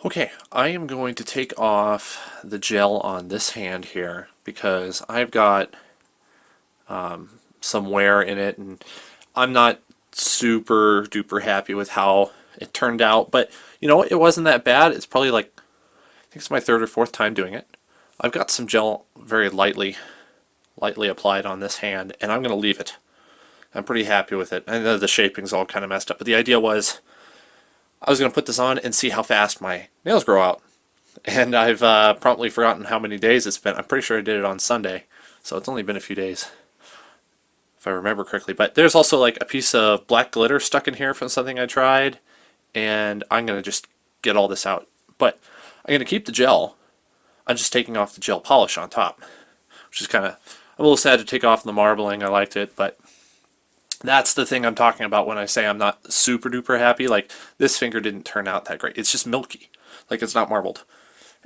Okay, I am going to take off the gel on this hand here because I've got some wear in it and I'm not super duper happy with how it turned out. But you know, it wasn't that bad. It's probably like, I think it's my third or fourth time doing it. I've got some gel very lightly applied on this hand and I'm going to leave it. I'm pretty happy with it. I know the shaping's all kind of messed up, but the idea was I was going to put this on and see how fast my nails grow out. And I've promptly forgotten how many days it's been. I'm pretty sure I did it on Sunday, so it's only been a few days, if I remember correctly. But there's also like a piece of black glitter stuck in here from something I tried, and I'm going to just get all this out. But I'm going to keep the gel. I'm just taking off the gel polish on top, which is kind of, I'm a little sad to take off the marbling. I liked it, but that's the thing I'm talking about when I say I'm not super duper happy. Like, this finger didn't turn out that great. It's just milky. Like, it's not marbled.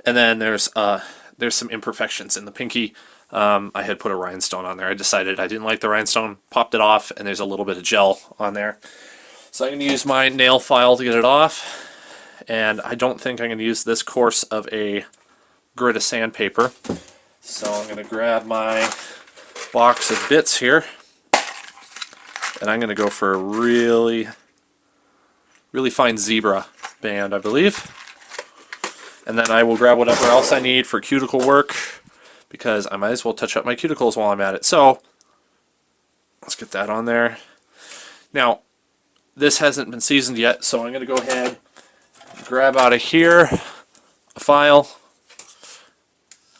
And then there's some imperfections in the pinky. I had put a rhinestone on there. I decided I didn't like the rhinestone, popped it off, and there's a little bit of gel on there. So I'm going to use my nail file to get it off. And I don't think I'm going to use this coarse of a grit of sandpaper. So I'm going to grab my box of bits here. And I'm going to go for a really fine zebra band, I believe. And then I will grab whatever else I need for cuticle work, because I might as well touch up my cuticles while I'm at it. So let's get that on there. Now, this hasn't been seasoned yet, so I'm going to go ahead and grab out of here a file.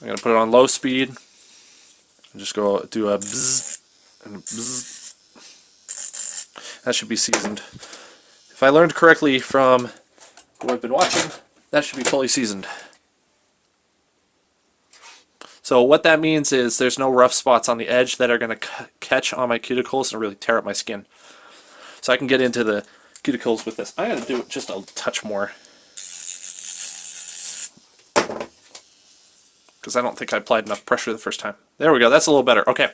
I'm going to put it on low speed and just go do a bzz and a bzz. That should be seasoned. If I learned correctly from who I've been watching, that should be fully seasoned. So what that means is there's no rough spots on the edge that are going to catch on my cuticles and really tear up my skin. So I can get into the cuticles with this. I'm going to do it just a touch more, because I don't think I applied enough pressure the first time. There we go. That's a little better. Okay.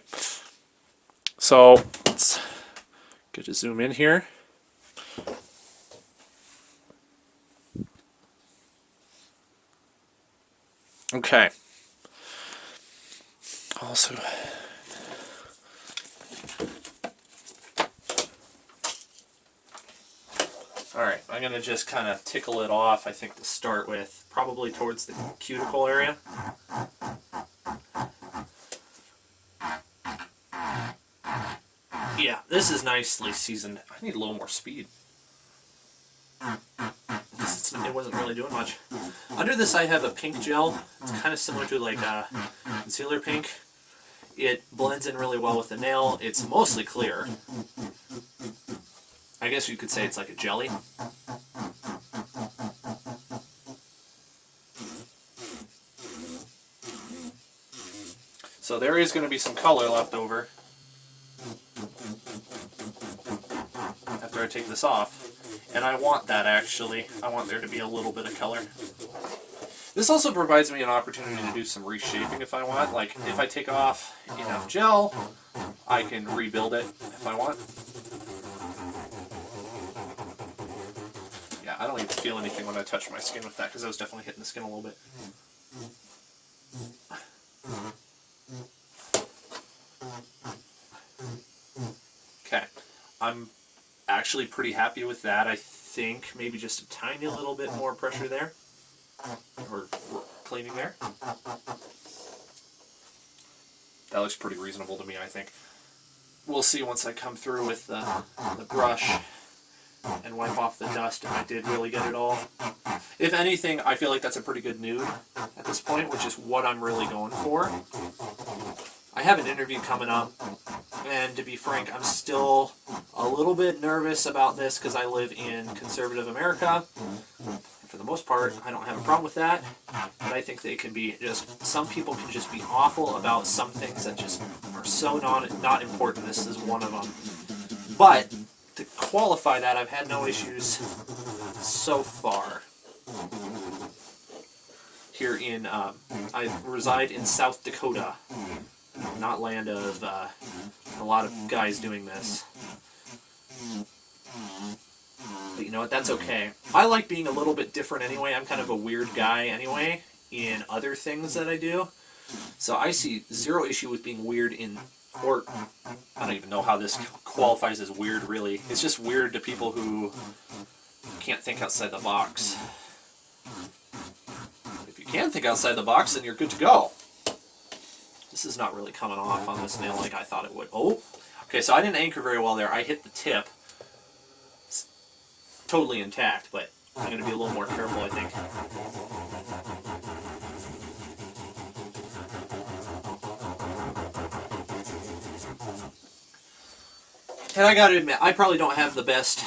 So let's get to zoom in here. Okay. Also, alright, I'm going to just kind of tickle it off, I think, to start with, probably towards the cuticle area. Yeah, this is nicely seasoned. I need a little more speed. It wasn't really doing much. Under this I have a pink gel. It's kind of similar to like a concealer pink. It blends in really well with the nail. It's mostly clear. I guess you could say it's like a jelly. So there is going to be some color left over after I take this off. And I want that, actually. I want there to be a little bit of color. This also provides me an opportunity to do some reshaping if I want. Like, if I take off enough gel, I can rebuild it if I want. Yeah, I don't even feel anything when I touch my skin with that, because I was definitely hitting the skin a little bit. Okay, I'm actually pretty happy with that. I think maybe just a tiny little bit more pressure there, or cleaning there. That looks pretty reasonable to me, I think. We'll see once I come through with the brush and wipe off the dust if I did really get it all. If anything, I feel like that's a pretty good nude at this point, which is what I'm really going for. I have an interview coming up, and to be frank, I'm still a little bit nervous about this because I live in conservative America. For the most part, I don't have a problem with that, but I think they can be just, some people can just be awful about some things that just are so not important. This is one of them. But to qualify that, I've had no issues so far. Here in, I reside in South Dakota, not land of a lot of guys doing this. But you know what, that's okay. I like being a little bit different anyway. I'm kind of a weird guy anyway in other things that I do. So I see zero issue with being weird in, or I don't even know how this qualifies as weird really. It's just weird to people who can't think outside the box. If you can think outside the box, then you're good to go. This is not really coming off on this nail like I thought it would. Oh, okay, so I didn't anchor very well there. I hit the tip. It's totally intact, but I'm going to be a little more careful, I think. And I got to admit, I probably don't have the best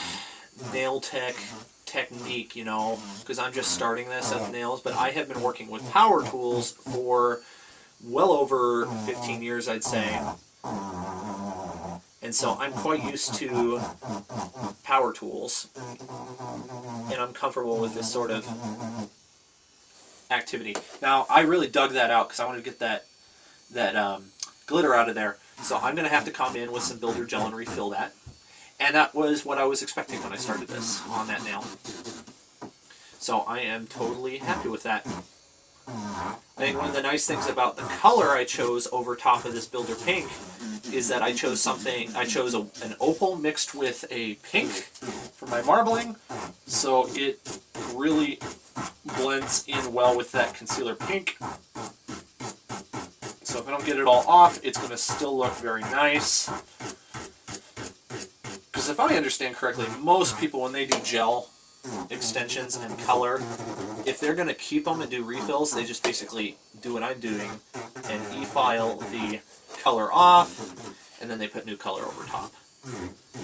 nail technique, you know, because I'm just starting this at nails, but I have been working with power tools for well over 15 years, I'd say. And so I'm quite used to power tools, and I'm comfortable with this sort of activity. Now, I really dug that out because I wanted to get that glitter out of there. So I'm going to have to come in with some builder gel and refill that. And that was what I was expecting when I started this on that nail. So I am totally happy with that. I think one of the nice things about the color I chose over top of this Builder Pink is that I chose an opal mixed with a pink for my marbling, so it really blends in well with that concealer pink. So if I don't get it all off, it's going to still look very nice. Because if I understand correctly, most people when they do gel extensions and color, if they're going to keep them and do refills, they just basically do what I'm doing and e-file the color off, and then they put new color over top.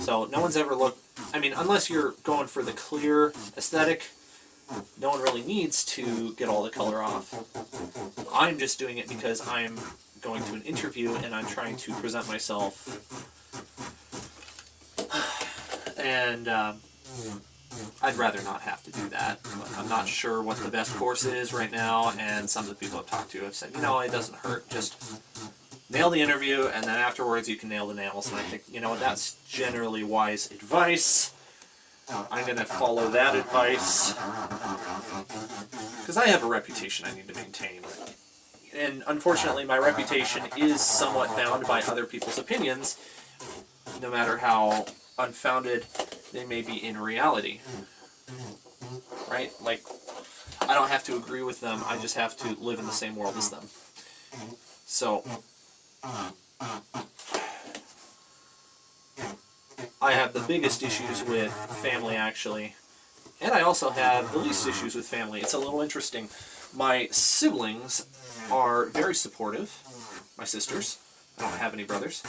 So no one's ever looked, I mean, unless you're going for the clear aesthetic, no one really needs to get all the color off. I'm just doing it because I'm going to an interview and I'm trying to present myself. And I'd rather not have to do that. But I'm not sure what the best course is right now, and some of the people I've talked to have said, you know, it doesn't hurt. Just nail the interview, and then afterwards you can nail the nails. And I think, you know, that's generally wise advice. I'm going to follow that advice because I have a reputation I need to maintain. And unfortunately, my reputation is somewhat bound by other people's opinions, no matter how unfounded they may be in reality. Right? Like, I don't have to agree with them, I just have to live in the same world as them. So, I have the biggest issues with family, actually. And I also have the least issues with family. It's a little interesting. My siblings are very supportive. My sisters. I don't have any brothers.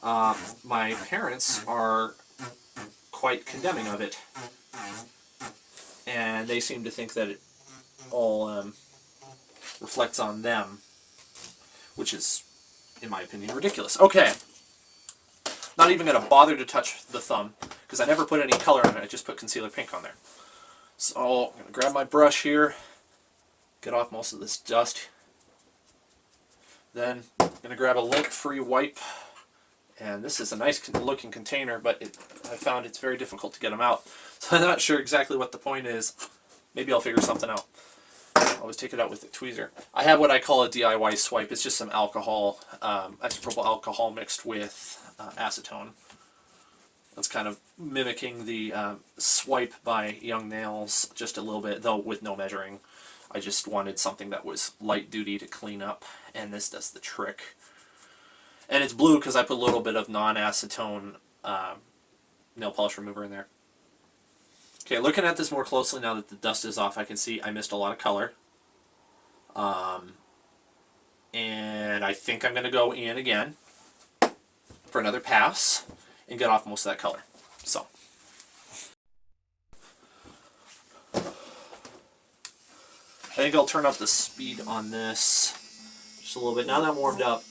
My parents are quite condemning of it. And they seem to think that it all reflects on them, which is, in my opinion, ridiculous. Okay. Not even going to bother to touch the thumb, because I never put any color on it. I just put concealer pink on there. So I'm going to grab my brush here, get off most of this dust. Then I'm going to grab a lint-free wipe. And this is a nice looking container, but I found it's very difficult to get them out. So I'm not sure exactly what the point is. Maybe I'll figure something out. I'll always take it out with a tweezer. I have what I call a DIY swipe. It's just some alcohol, isopropyl alcohol mixed with acetone. That's kind of mimicking the swipe by Young Nails just a little bit, though with no measuring. I just wanted something that was light duty to clean up, and this does the trick. And it's blue because I put a little bit of non-acetone nail polish remover in there. Okay, looking at this more closely now that the dust is off, I can see I missed a lot of color. And I think I'm going to go in again for another pass and get off most of that color. So, I think I'll turn up the speed on this just a little bit. Now that I'm warmed up,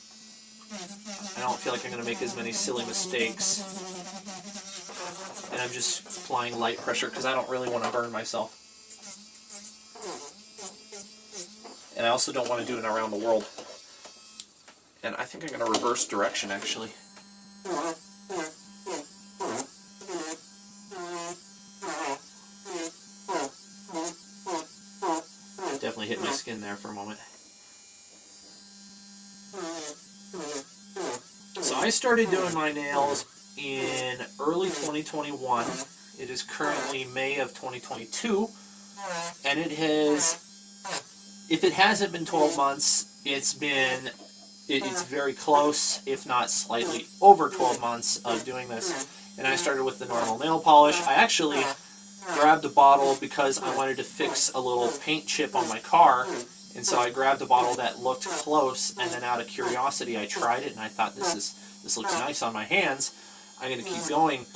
I don't feel like I'm going to make as many silly mistakes. And I'm just applying light pressure because I don't really want to burn myself. And I also don't want to do it around the world. And I think I'm going to reverse direction, actually. accidentally hit my skin there for a moment. So I started doing my nails in early 2021. It is currently May of 2022, and it has, if it hasn't been 12 months, it's very close, if not slightly over 12 months of doing this. And I started with the normal nail polish. I actually grabbed a bottle because I wanted to fix a little paint chip on my car, and so I grabbed a bottle that looked close, and then out of curiosity I tried it, and I thought this looks nice on my hands. I'm going to keep going.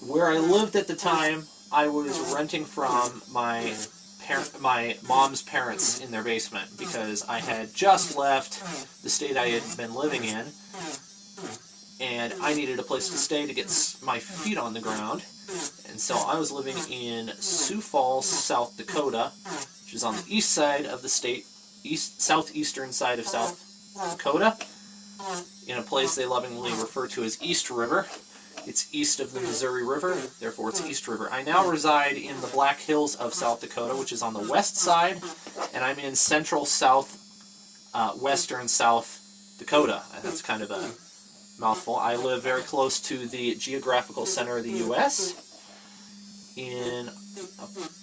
Where I lived at the time, I was renting from my mom's parents in their basement because I had just left the state I had been living in, and I needed a place to stay to get my feet on the ground. And so I was living in Sioux Falls, South Dakota, which is on the east side of the state, southeastern side of South Dakota, in a place they lovingly refer to as East River. It's east of the Missouri River, therefore it's East River. I now reside in the Black Hills of South Dakota, which is on the west side, and I'm in central western South Dakota. That's kind of a mouthful. I live very close to the geographical center of the U.S. in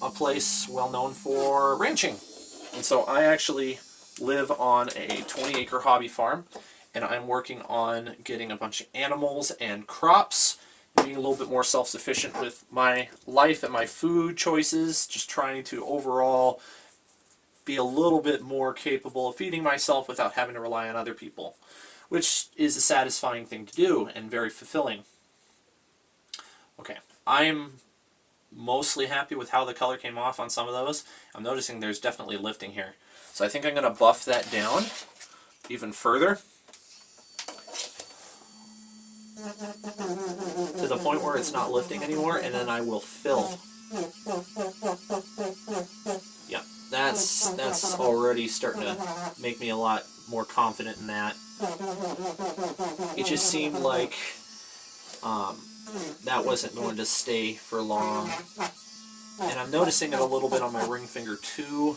a place well known for ranching. And so I actually live on a 20-acre hobby farm, and I'm working on getting a bunch of animals and crops, and being a little bit more self-sufficient with my life and my food choices, just trying to overall be a little bit more capable of feeding myself without having to rely on other people, which is a satisfying thing to do and very fulfilling. Okay, I'm mostly happy with how the color came off on some of those. I'm noticing there's definitely lifting here. So I think I'm going to buff that down even further to the point where it's not lifting anymore, and then I will fill. Yeah, that's already starting to make me a lot more confident in that. It just seemed like that wasn't going to stay for long. And I'm noticing it a little bit on my ring finger too.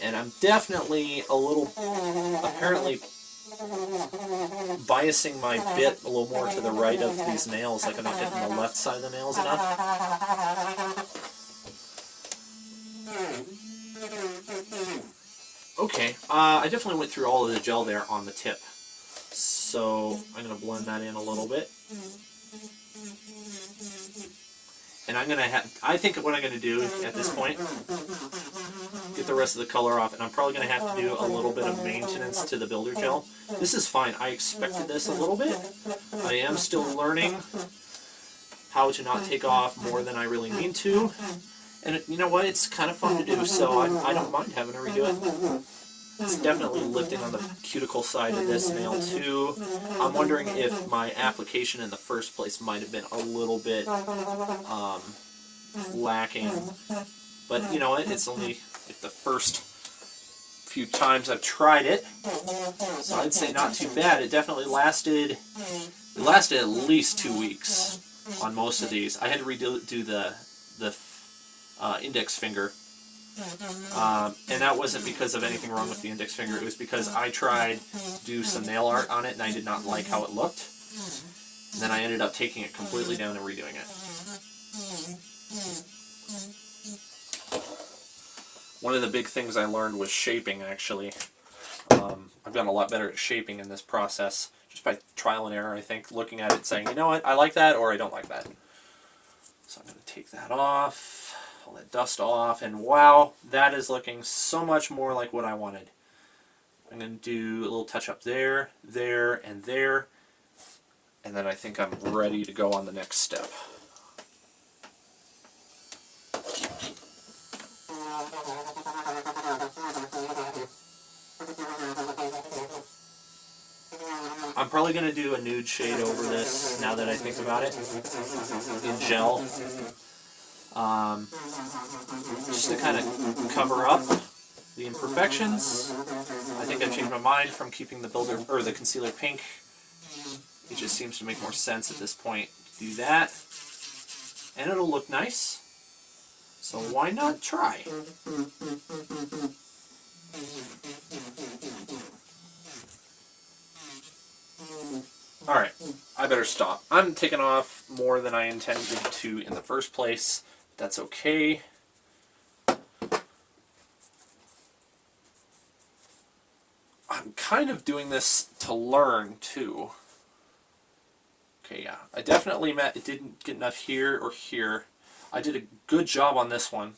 And I'm definitely apparently biasing my bit a little more to the right of these nails, like I'm not getting the left side of the nails enough. Okay, I definitely went through all of the gel there on the tip. So I'm going to blend that in a little bit. And I think what I'm going to do at this point, get the rest of the color off, and I'm probably going to have to do a little bit of maintenance to the builder gel. This is fine. I expected this a little bit. I am still learning how to not take off more than I really need to. And you know what? It's kind of fun to do, so I don't mind having to redo it. It's definitely lifting on the cuticle side of this nail too. I'm wondering if my application in the first place might have been a little bit lacking. But you know what? It's only like the first few times I've tried it, so I'd say not too bad. It definitely lasted at least 2 weeks on most of these. I had to redo the index finger. And that wasn't because of anything wrong with the index finger. It was because I tried to do some nail art on it and I did not like how it looked. And then I ended up taking it completely down and redoing it. One of the big things I learned was shaping, actually. I've gotten a lot better at shaping in this process, just by trial and error, I think, looking at it and saying, you know what, I like that or I don't like that. So I'm going to take that off. All that dust off, and wow, that is looking so much more like what I wanted. I'm going to do a little touch up there, there, and there, and then I think I'm ready to go on the next step. I'm probably going to do a nude shade over this now that I think about it, in gel. Just to kind of cover up the imperfections. I think I've changed my mind from keeping the the concealer pink. It just seems to make more sense at this point to do that. And it'll look nice. So why not try? Alright, I better stop. I'm taking off more than I intended to in the first place. That's okay. I'm kind of doing this to learn, too. Okay, yeah. I definitely it didn't get enough here or here. I did a good job on this one.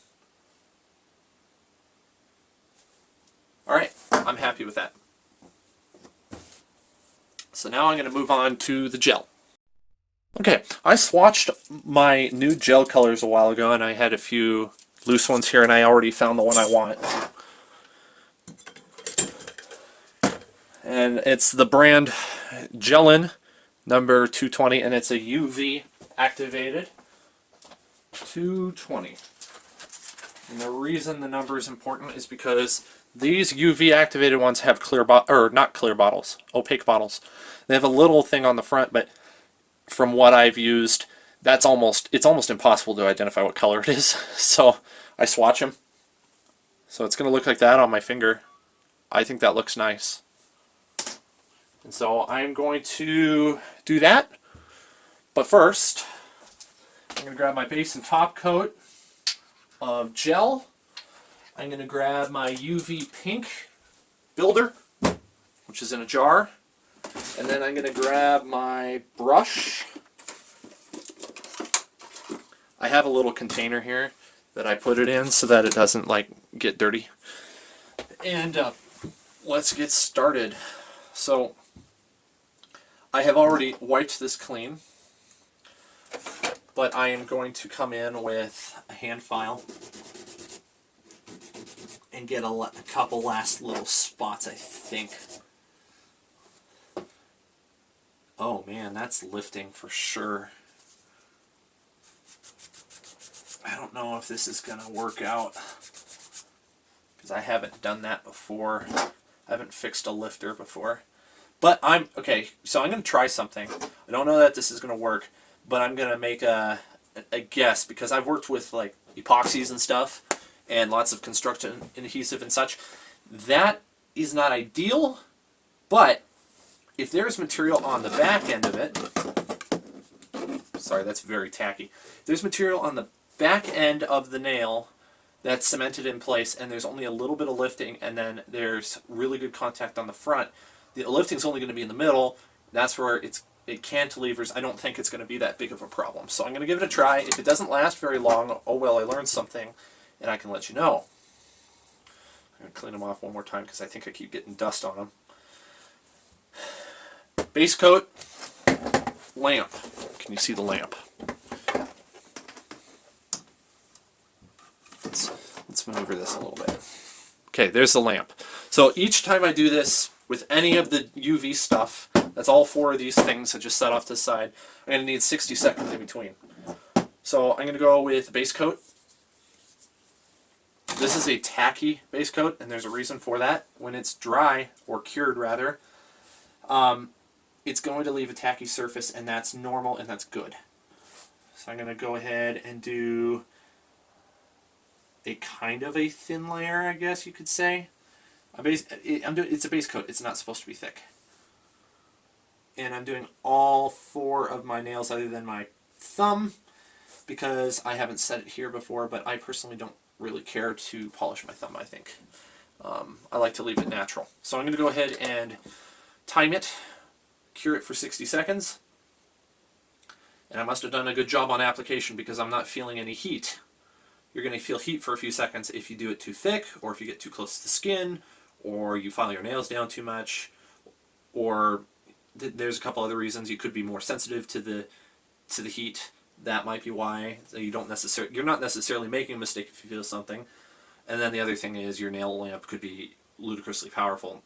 Alright, I'm happy with that. So now I'm going to move on to the gel. Okay, I swatched my new gel colors a while ago, and I had a few loose ones here, and I already found the one I want. And it's the brand Gelin number 220, and it's a UV activated 220. And the reason the number is important is because these UV activated ones have not clear bottles, opaque bottles. They have a little thing on the front, but from what I've used, it's almost impossible to identify what color it is. So I swatch them. So it's going to look like that on my finger. I think that looks nice. And so I'm going to do that. But first, I'm going to grab my base and top coat of gel. I'm going to grab my UV pink builder, which is in a jar. And then I'm going to grab my brush. I have a little container here that I put it in so that it doesn't get dirty. And let's get started. So I have already wiped this clean, but I am going to come in with a hand file and get a couple last little spots, I think. Oh man, that's lifting for sure. I don't know if this is going to work out because I haven't done that before. I haven't fixed a lifter before. But okay, so I'm going to try something. I don't know that this is going to work, but I'm going to make a guess because I've worked with epoxies and stuff and lots of construction adhesive and such. That is not ideal, but if there's material on the back end of it, sorry, that's very tacky. If there's material on the back end of the nail that's cemented in place and there's only a little bit of lifting and then there's really good contact on the front, the lifting's only going to be in the middle. That's where it cantilevers. I don't think it's going to be that big of a problem. So I'm going to give it a try. If it doesn't last very long, oh well, I learned something and I can let you know. I'm going to clean them off one more time because I think I keep getting dust on them. Base coat, lamp. Can you see the lamp? Let's maneuver this a little bit. Okay, there's the lamp. So each time I do this with any of the UV stuff, that's all four of these things I just set off to the side, I'm going to need 60 seconds in between. So I'm going to go with base coat. This is a tacky base coat, and there's a reason for that. When it's dry, or cured rather, it's going to leave a tacky surface, and that's normal and that's good. So I'm going to go ahead and do a kind of a thin layer, I guess you could say. It's a base coat. It's not supposed to be thick. And I'm doing all four of my nails other than my thumb because I haven't said it here before, but I personally don't really care to polish my thumb, I think. I like to leave it natural. So I'm going to go ahead and time it, cure it for 60 seconds. And I must have done a good job on application because I'm not feeling any heat. You're going to feel heat for a few seconds if you do it too thick, or if you get too close to the skin, or you file your nails down too much, or there's a couple other reasons. You could be more sensitive to the heat. That might be why. You're not necessarily making a mistake if you feel something. And then the other thing is your nail lamp could be ludicrously powerful.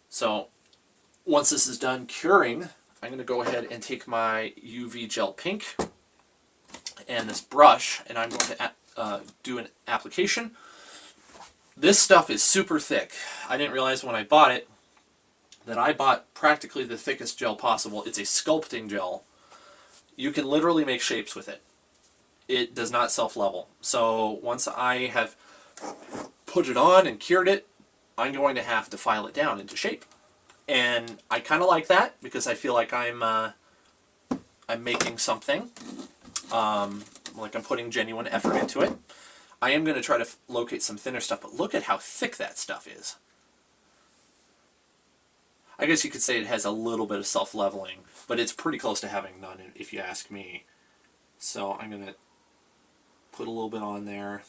So once this is done curing, I'm going to go ahead and take my UV gel pink and this brush, and I'm going to do an application. This stuff is super thick. I didn't realize when I bought it that I bought practically the thickest gel possible. It's a sculpting gel. You can literally make shapes with it. it does not self-level. So once I have put it on and cured it, I'm going to have to file it down into shape. And I kind of like that because I feel like I'm making something, like I'm putting genuine effort into it. I am going to try to locate some thinner stuff, but look at how thick that stuff is. I guess you could say it has a little bit of self-leveling, but it's pretty close to having none, if you ask me. So I'm going to put a little bit on there.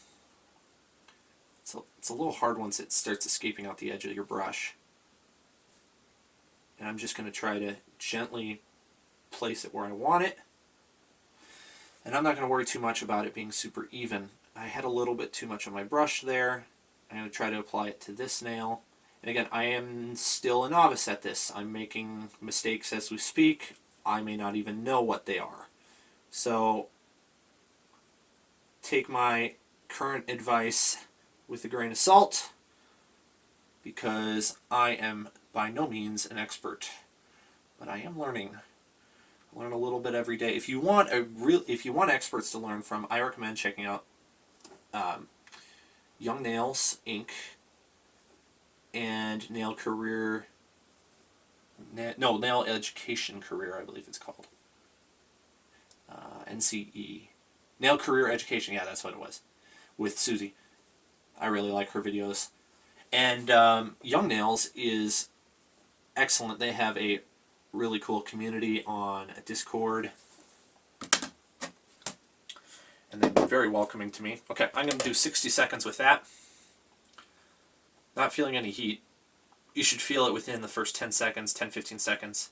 It's a little hard once it starts escaping out the edge of your brush. And I'm just going to try to gently place it where I want it. And I'm not going to worry too much about it being super even. I had a little bit too much on my brush there. I'm going to try to apply it to this nail. And again, I am still a novice at this. I'm making mistakes as we speak. I may not even know what they are. So take my current advice with a grain of salt, because I am by no means an expert, but I am learning. I learn a little bit every day. If you want experts to learn from, I recommend checking out Young Nails Inc. and Nail Education Career, I believe it's called. NCE. Nail Career Education, yeah, that's what it was, with Susie. I really like her videos. And Young Nails is excellent. They have a really cool community on Discord. And they've been very welcoming to me. Okay, I'm going to do 60 seconds with that. Not feeling any heat. You should feel it within the first 10 seconds, 10-15 seconds.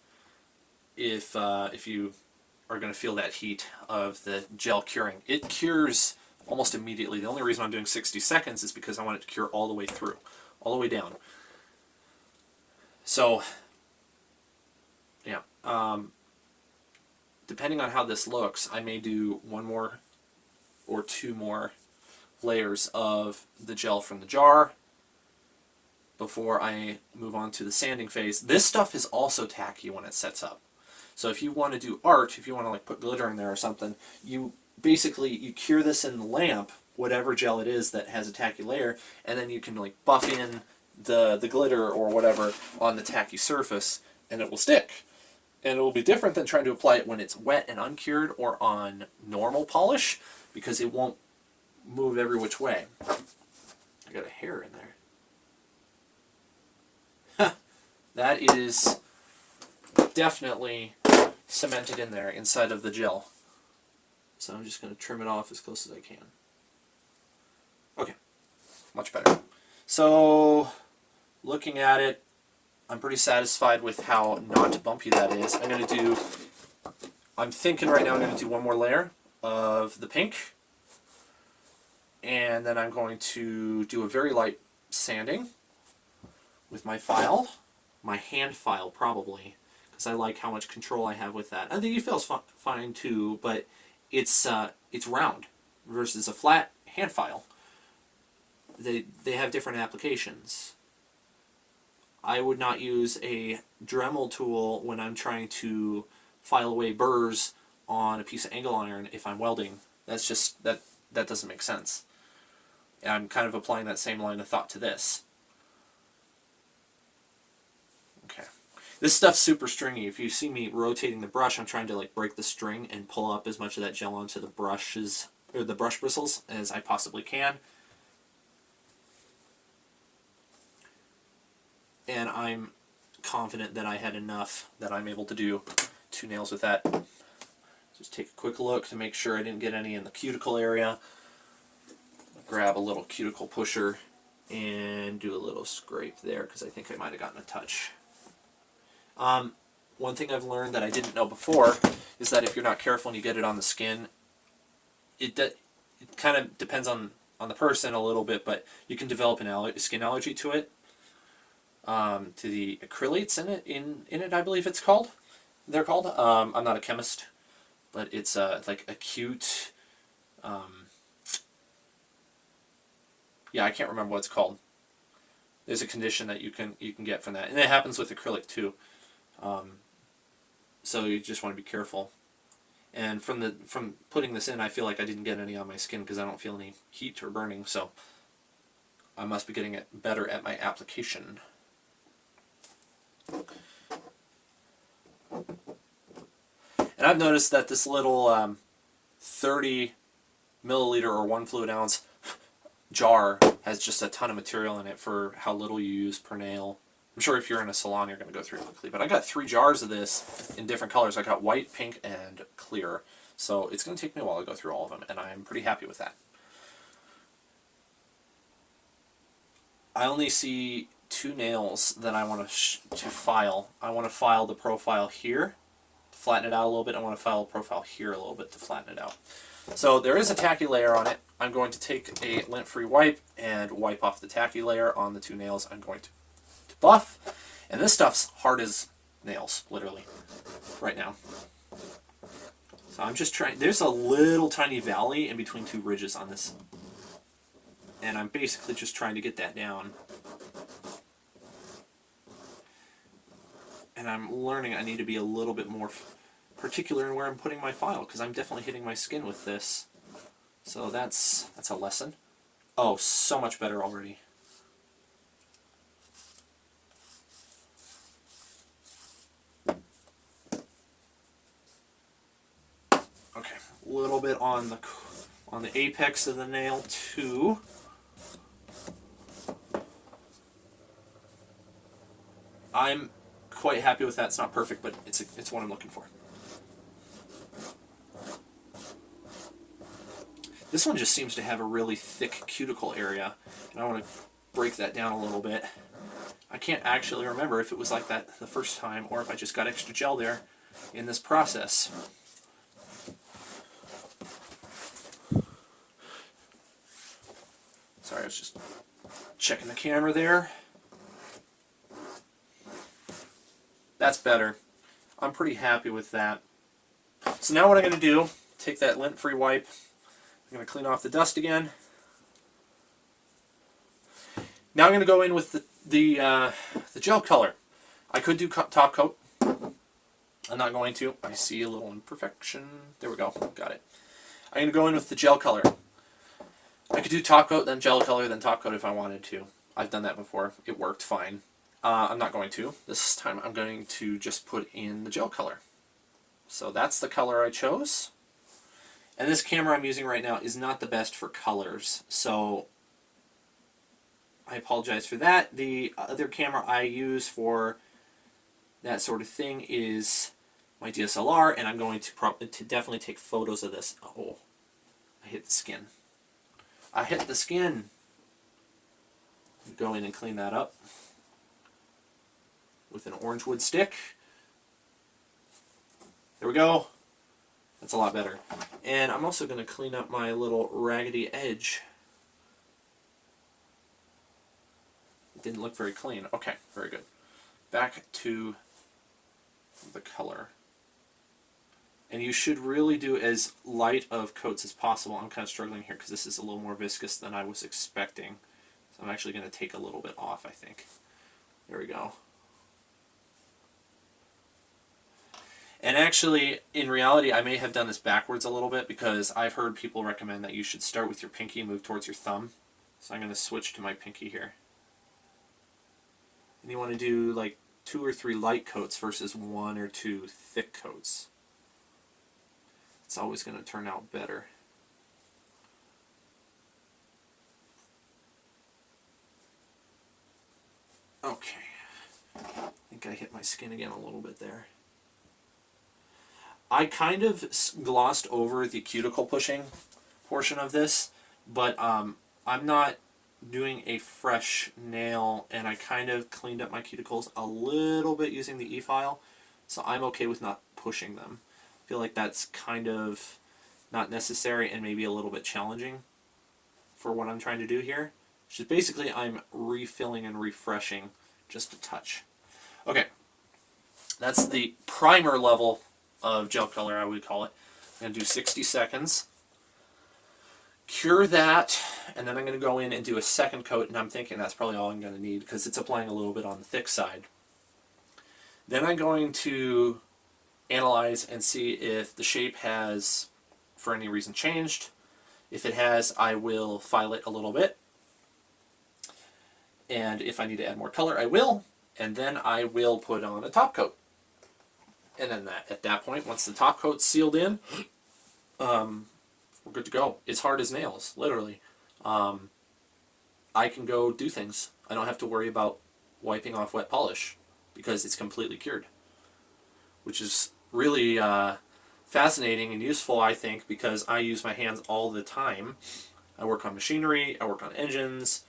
If you are going to feel that heat of the gel curing. It cures almost immediately. The only reason I'm doing 60 seconds is because I want it to cure all the way through, all the way down. So, yeah. Depending on how this looks, I may do one more or two more layers of the gel from the jar before I move on to the sanding phase. This stuff is also tacky when it sets up. So if you want to do art, if you want to like put glitter in there or something, you cure this in the lamp, whatever gel it is that has a tacky layer, and then you can like buff in the glitter or whatever on the tacky surface, and it will stick. And it will be different than trying to apply it when it's wet and uncured or on normal polish, because it won't move every which way. I got a hair in there. That is definitely cemented in there inside of the gel. So I'm just going to trim it off as close as I can. Okay, much better. So looking at it, I'm pretty satisfied with how not bumpy that is. I'm thinking right now I'm going to do one more layer of the pink. And then I'm going to do a very light sanding with my file. My hand file, probably, because I like how much control I have with that. I think it feels fine too, but it's round versus a flat hand file. They have different applications. I would not use a Dremel tool when I'm trying to file away burrs on a piece of angle iron if I'm welding. That's just, that doesn't make sense. And I'm kind of applying that same line of thought to this. Okay. This stuff's super stringy. If you see me rotating the brush, I'm trying to like break the string and pull up as much of that gel onto the brushes, or the brush bristles, as I possibly can. And I'm confident that I had enough that I'm able to do 2 nails with that. Just take a quick look to make sure I didn't get any in the cuticle area. Grab a little cuticle pusher and do a little scrape there, because I think I might have gotten a touch. One thing I've learned that I didn't know before is that if you're not careful and you get it on the skin, it kind of depends on the person a little bit, but you can develop a skin allergy to it. To the acrylates in it, I believe it's called. They're called. I'm not a chemist, but it's like acute. Yeah, I can't remember what it's called. There's a condition that you can get from that, and it happens with acrylic too. So you just want to be careful. And from putting this in, I feel like I didn't get any on my skin because I don't feel any heat or burning, so I must be getting it better at my application. And I've noticed that this little 30 milliliter or 1 fluid ounce jar has just a ton of material in it for how little you use per nail. I'm sure if you're in a salon you're going to go through it quickly, but I got 3 jars of this in different colors. I got white, pink, and clear. So it's going to take me a while to go through all of them, and I'm pretty happy with that. I only see 2 nails that I want to file. I want to file the profile here to flatten it out a little bit. I want to file the profile here a little bit to flatten it out. So there is a tacky layer on it. I'm going to take a lint-free wipe and wipe off the tacky layer on the 2 nails I'm going to buff. And this stuff's hard as nails, literally, right now. So I'm just trying, there's a little tiny valley in between 2 ridges on this. And I'm basically just trying to get that down. And I'm learning I need to be a little bit more particular in where I'm putting my file, because I'm definitely hitting my skin with this. So that's a lesson. Oh, so much better already. Okay, a little bit on the apex of the nail too. I'm quite happy with that. It's not perfect, but it's what I'm looking for. This one just seems to have a really thick cuticle area, and I want to break that down a little bit. I can't actually remember if it was like that the first time or if I just got extra gel there in this process. Sorry, I was just checking the camera there. That's better. I'm pretty happy with that. So now what I'm going to do, take that lint-free wipe, I'm going to clean off the dust again. Now I'm going to go in with the gel color. I could do top coat. I'm not going to. I see a little imperfection. There we go. Got it. I'm going to go in with the gel color. I could do top coat, then gel color, then top coat if I wanted to. I've done that before. It worked fine. I'm not going to. This time I'm going to just put in the gel color. So that's the color I chose. And this camera I'm using right now is not the best for colors, so I apologize for that. The other camera I use for that sort of thing is my DSLR, and I'm going to definitely take photos of this. Oh, I hit the skin. I hit the skin. Go in and clean that up with an orange wood stick. There we go. That's a lot better. And I'm also going to clean up my little raggedy edge. It didn't look very clean. Okay, very good. Back to the color. And you should really do as light of coats as possible. I'm kind of struggling here because this is a little more viscous than I was expecting. So I'm actually going to take a little bit off, I think. There we go. And actually, in reality, I may have done this backwards a little bit because I've heard people recommend that you should start with your pinky and move towards your thumb. So I'm going to switch to my pinky here. And you want to do like 2 or 3 light coats versus 1 or 2 thick coats. It's always going to turn out better. Okay. I think I hit my skin again a little bit there. I kind of glossed over the cuticle pushing portion of this, but I'm not doing a fresh nail, and I kind of cleaned up my cuticles a little bit using the e-file, so I'm okay with not pushing them. I feel like that's kind of not necessary and maybe a little bit challenging for what I'm trying to do here. Which is basically I'm refilling and refreshing just a touch. Okay, that's the primer level of gel color, I would call it. I'm going to do 60 seconds. Cure that, and then I'm going to go in and do a second coat, and I'm thinking that's probably all I'm going to need because it's applying a little bit on the thick side. Then I'm going to analyze and see if the shape has, for any reason, changed. If it has, I will file it a little bit. And if I need to add more color, I will. And then I will put on a top coat. And then at that point, once the top coat's sealed in, we're good to go. It's hard as nails, literally. I can go do things. I don't have to worry about wiping off wet polish because it's completely cured, which is really fascinating and useful, I think, because I use my hands all the time. I work on machinery, I work on engines,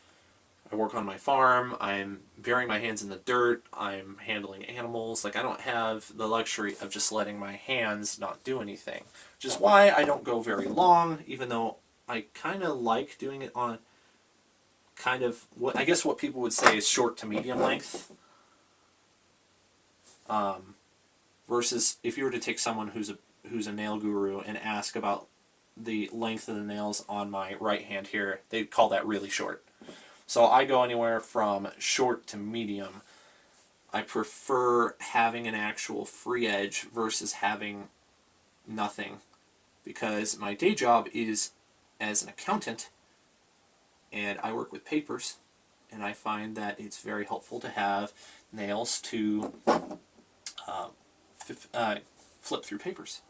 I work on my farm, I'm burying my hands in the dirt, I'm handling animals. Like, I don't have the luxury of just letting my hands not do anything, which is why I don't go very long, even though I kind of like doing it on kind of what I guess what people would say is short to medium length. Versus if you were to take someone who's a nail guru and ask about the length of the nails on my right hand here, they'd call that really short. So I go anywhere from short to medium. I prefer having an actual free edge versus having nothing, because my day job is as an accountant and I work with papers, and I find that it's very helpful to have nails to flip through papers.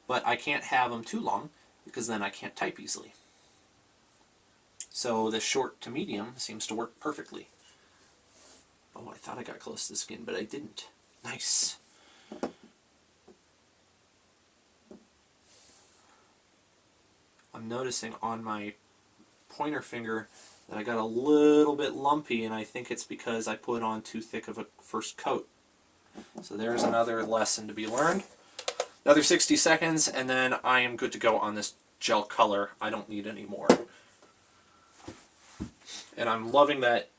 But I can't have them too long because then I can't type easily. So the short to medium seems to work perfectly. Oh, I thought I got close to the skin, but I didn't. Nice. I'm noticing on my pointer finger that I got a little bit lumpy, and I think it's because I put on too thick of a first coat. So there's another lesson to be learned. Another 60 seconds, and then I am good to go on this gel color. I don't need any more. And I'm loving that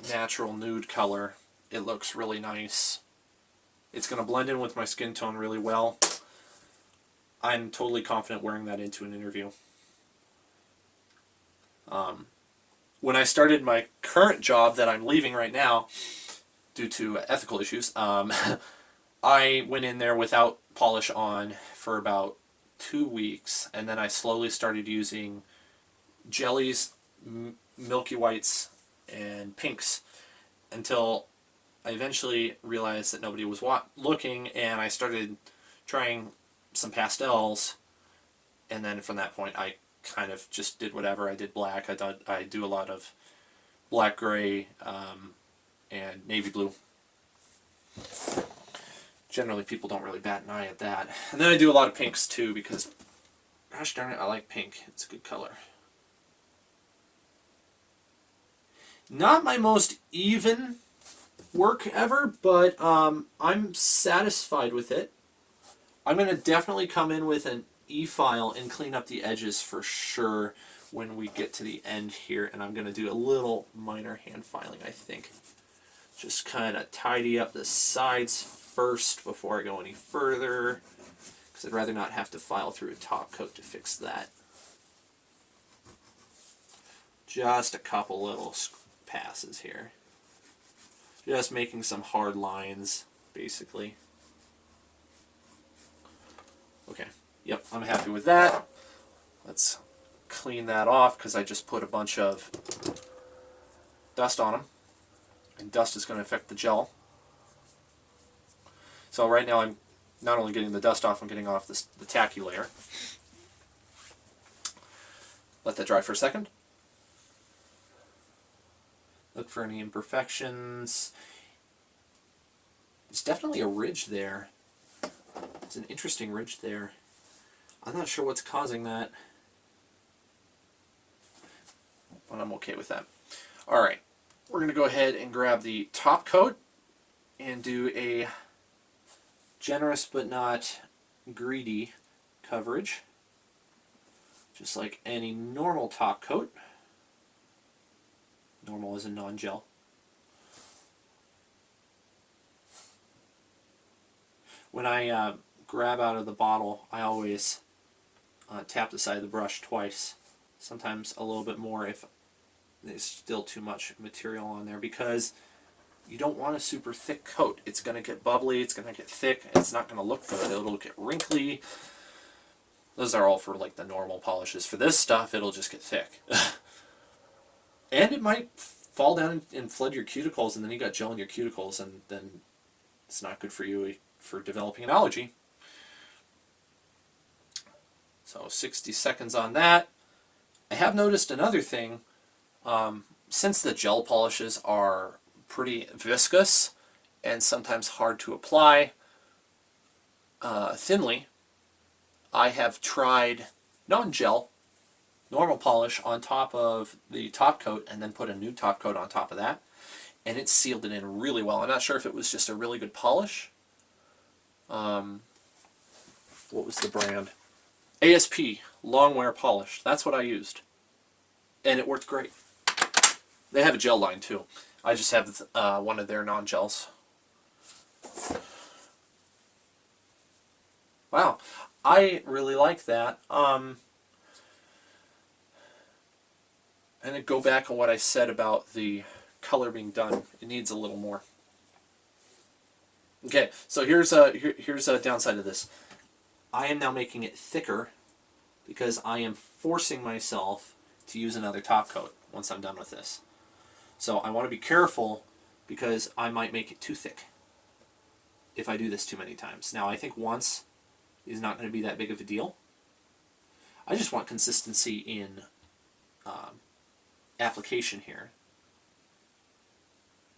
natural nude color. It looks really nice. It's going to blend in with my skin tone really well. I'm totally confident wearing that into an interview. When I started my current job that I'm leaving right now, due to ethical issues, I went in there without polish on for about 2 weeks, and then I slowly started using jellies, milky whites, and pinks until I eventually realized that nobody was looking, and I started trying some pastels, and then from that point I kind of just did whatever. I did black, I do a lot of black, gray, and navy blue. Generally people don't really bat an eye at that. And then I do a lot of pinks too because, gosh darn it, I like pink. It's a good color. Not my most even work ever, but I'm satisfied with it. I'm going to definitely come in with an E-file and clean up the edges for sure when we get to the end here, and I'm going to do a little minor hand filing, I think. Just kind of tidy up the sides first before I go any further, because I'd rather not have to file through a top coat to fix that. Just a couple little passes here. Just making some hard lines, basically. Okay, yep, I'm happy with that. Let's clean that off because I just put a bunch of dust on them. And dust is going to affect the gel. So right now I'm not only getting the dust off, I'm getting off the tacky layer. Let that dry for a second. Look for any imperfections. There's definitely a ridge there. It's an interesting ridge there. I'm not sure what's causing that, but I'm okay with that. Alright, we're going to go ahead and grab the top coat and do a generous but not greedy coverage, just like any normal top coat. Normal as in non-gel. When I grab out of the bottle, I always tap the side of the brush twice, sometimes a little bit more if there's still too much material on there, because You don't want a super thick coat. It's going to get bubbly, it's going to get thick, it's not going to look good. It'll get wrinkly. Those are all for like the normal polishes. For this stuff, it'll just get thick. And it might fall down and flood your cuticles, and then you got gel in your cuticles, and then it's not good for you for developing an allergy. So 60 seconds on that. I have noticed another thing. Since the gel polishes are pretty viscous and sometimes hard to apply thinly, I have tried non-gel, normal polish on top of the top coat and then put a new top coat on top of that, and it sealed it in really well. I'm not sure if it was just a really good polish. What was the brand? ASP long wear polish. That's what I used, and it worked great. They have a gel line too. I just have one of their non-gels. Wow, I really like that. And to go back on what I said about the color being done, it needs a little more. Okay, so here's a downside of this. I am now making it thicker because I am forcing myself to use another top coat once I'm done with this. So I want to be careful because I might make it too thick if I do this too many times. Now I think once is not going to be that big of a deal. I just want consistency in application here.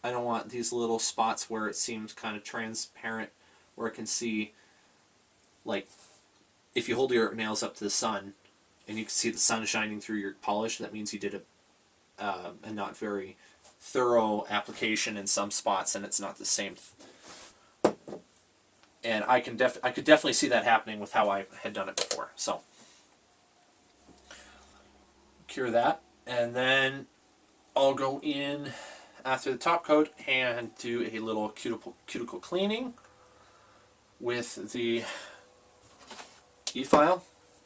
I don't want these little spots where it seems kind of transparent, where I can see, like, if you hold your nails up to the sun and you can see the sun shining through your polish, that means you did a not very thorough application in some spots, and it's not the same. And I could definitely see that happening with how I had done it before. So cure that, and then I'll go in after the top coat and do a little cuticle cleaning with the E-file.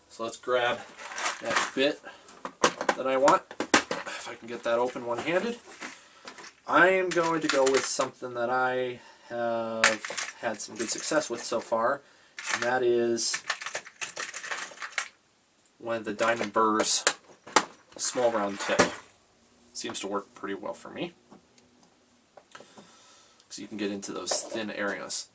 So let's grab that bit that I want, if I can get that open one-handed. I am going to go with something that I have had some good success with so far, and that is one of the Diamond Burrs small round tip. Seems to work pretty well for me, because you can get into those thin areas.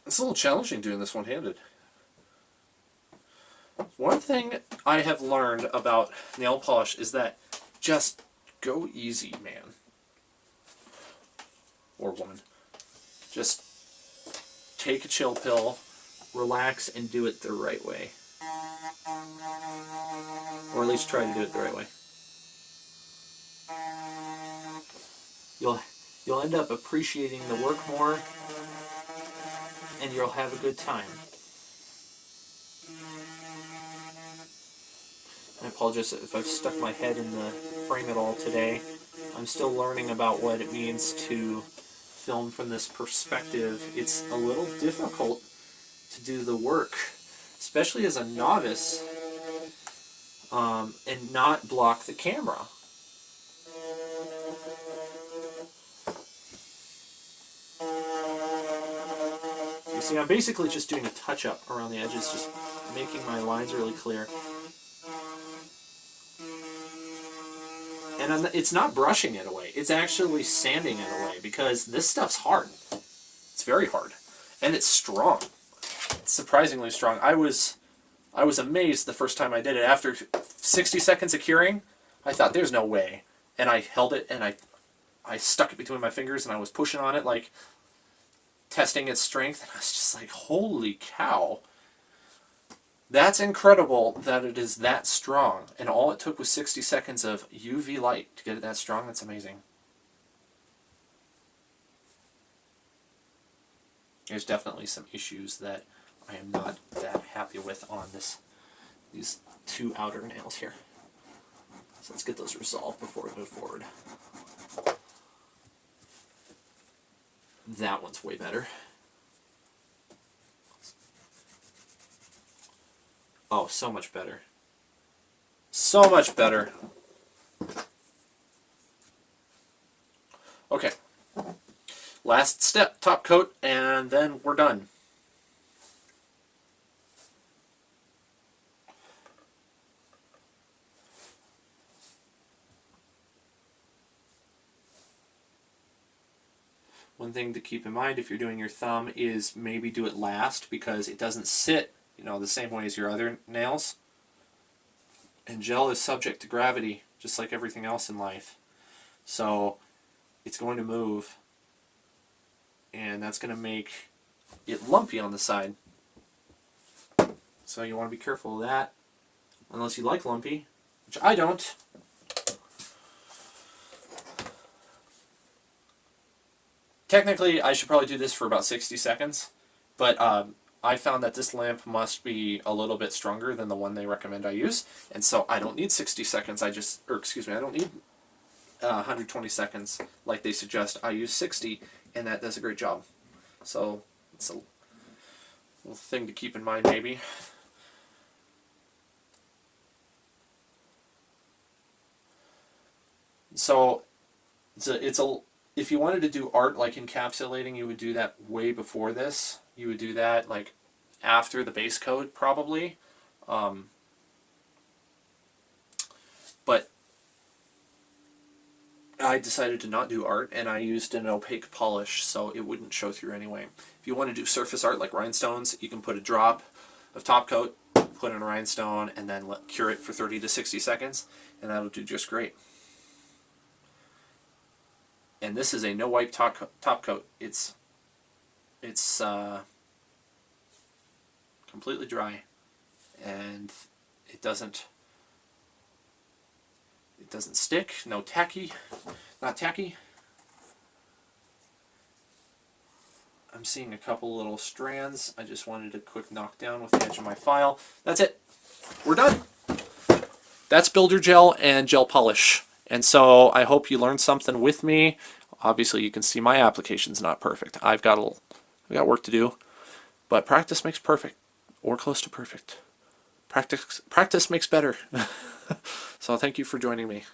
It's a little challenging doing this one-handed. One thing I have learned about nail polish is that just go easy, man. Or woman. Just take a chill pill, relax, and do it the right way. Or at least try to do it the right way. You'll end up appreciating the work more, and you'll have a good time. I apologize if I've stuck my head in the frame at all today. I'm still learning about what it means to film from this perspective. It's a little difficult to do the work, especially as a novice, and not block the camera. You see, I'm basically just doing a touch-up around the edges, just making my lines really clear. And it's not brushing it away, it's actually sanding it away, because this stuff's hard. It's very hard. And it's strong. It's surprisingly strong. I was amazed the first time I did it. After 60 seconds of curing, I thought, there's no way. And I held it, and I stuck it between my fingers, and I was pushing on it, like, testing its strength. And I was just like, holy cow. That's incredible that it is that strong. And all it took was 60 seconds of UV light to get it that strong. That's amazing. There's definitely some issues that I am not that happy with on these two outer nails here. So let's get those resolved before we move forward. That one's way better. Oh, so much better. So much better. Okay. Last step, top coat, and then we're done. One thing to keep in mind if you're doing your thumb is maybe do it last because it doesn't sit, the same way as your other nails. And gel is subject to gravity, just like everything else in life. So it's going to move, and that's going to make it lumpy on the side. So you want to be careful of that, unless you like lumpy, which I don't. Technically, I should probably do this for about 60 seconds, but I found that this lamp must be a little bit stronger than the one they recommend I use, and so I don't need 60 seconds. I don't need 120 seconds like they suggest. I use 60, and that does a great job. So it's a little thing to keep in mind, maybe. So if you wanted to do art like encapsulating, you would do that way before this. You would do that like after the base coat, probably. But I decided to not do art, and I used an opaque polish, so it wouldn't show through anyway. If you want to do surface art like rhinestones, you can put a drop of top coat, put in a rhinestone, and then cure it for 30 to 60 seconds, and that'll do just great. And this is a no wipe top coat. It's completely dry, and it doesn't stick. Not tacky. I'm seeing a couple little strands. I just wanted a quick knockdown with the edge of my file. That's it. We're done. That's Builder Gel and gel polish. And so I hope you learned something with me. Obviously, you can see my application's not perfect. I've got work to do, but practice makes perfect, or close to perfect. Practice makes better. So thank you for joining me.